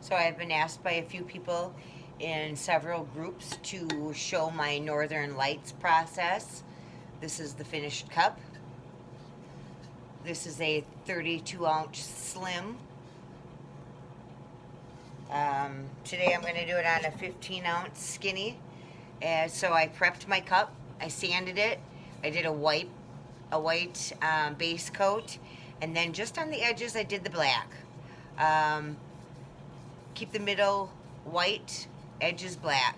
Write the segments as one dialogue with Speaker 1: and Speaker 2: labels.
Speaker 1: So I've been asked by a few people in several groups to show my Northern Lights process. This is the finished cup. This is a 32-ounce slim. Today I'm going to do it on a 15-ounce skinny. So I prepped my cup. I sanded it. I did a white base coat, and then just on the edges I did the black. Keep the middle white, edges black.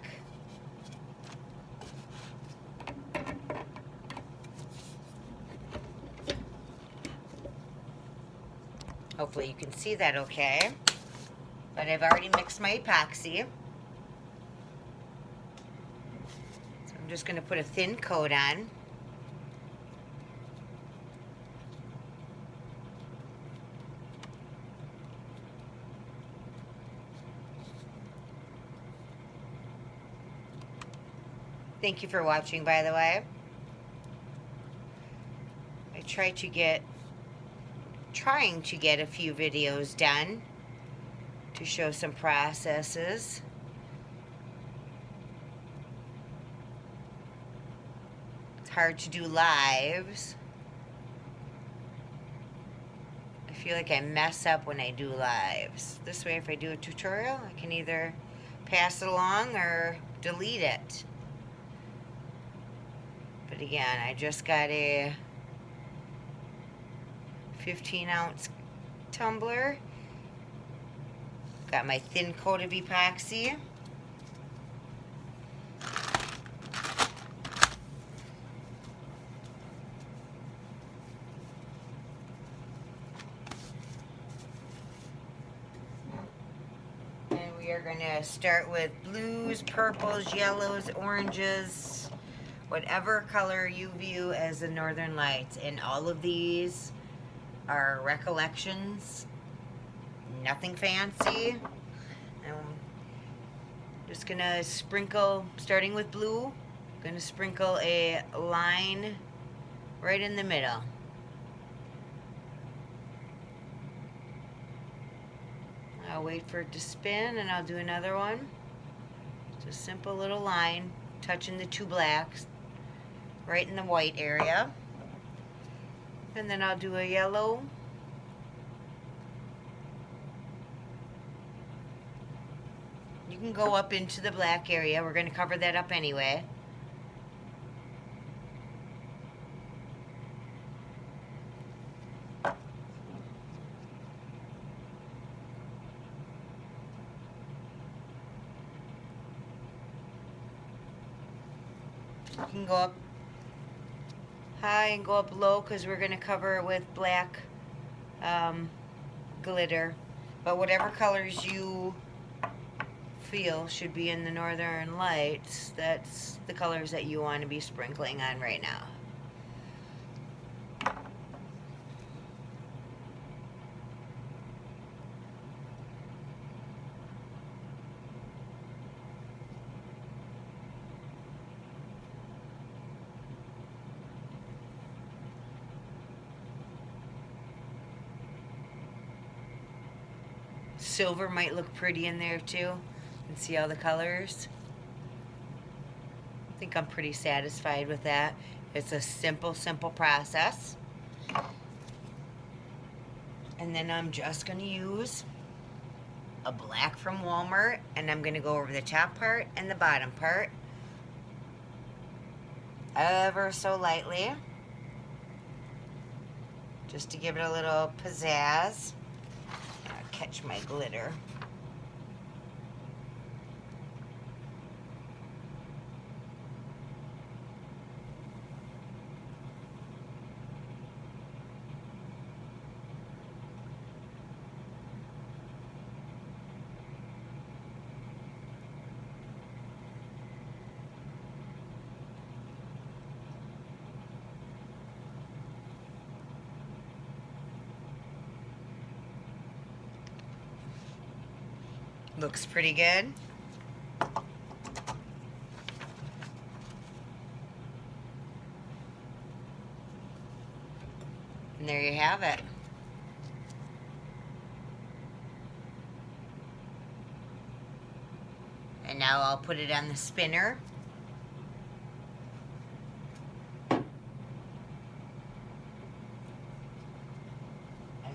Speaker 1: Hopefully you can see that okay. But I've already mixed my epoxy. So I'm just going to put a thin coat on. Thank you for watching, by the way. I trying to get a few videos done to show some processes. It's hard to do lives. I feel like I mess up when I do lives. This way, if I do a tutorial, I can either pass it along or delete it. But again, I just got a 15-ounce tumbler. Got my thin coat of epoxy. And we are going to start with blues, purples, yellows, oranges, whatever color you view as the Northern Lights. And all of these are recollections, nothing fancy. I'm just gonna sprinkle, starting with blue, gonna sprinkle a line right in the middle. I'll wait for it to spin and I'll do another one. Just a simple little line touching the two blacks right in the white area. And then I'll do a yellow. You can go up into the black area. We're going to cover that up anyway. You can go up high and go up low because we're going to cover it with black glitter. But whatever colors you feel should be in the Northern Lights, that's the colors that you want to be sprinkling on right now. Silver might look pretty in there too. And see all the colors. I think I'm pretty satisfied with that. It's a simple process. And then I'm just going to use a black from Walmart, and I'm going to go over the top part and the bottom part ever so lightly, just to give it a little pizzazz. I'll catch my glitter. Looks pretty good. And there you have it. And now I'll put it on the spinner. And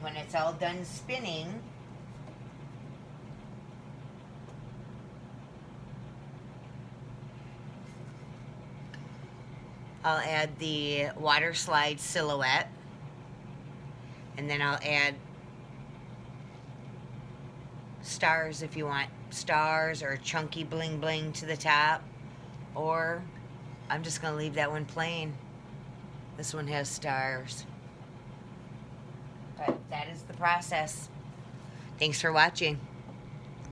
Speaker 1: when it's all done spinning, I'll add the water slide silhouette. And then I'll add stars if you want stars or chunky bling bling to the top. Or I'm just going to leave that one plain. This one has stars. But that is the process. Thanks for watching.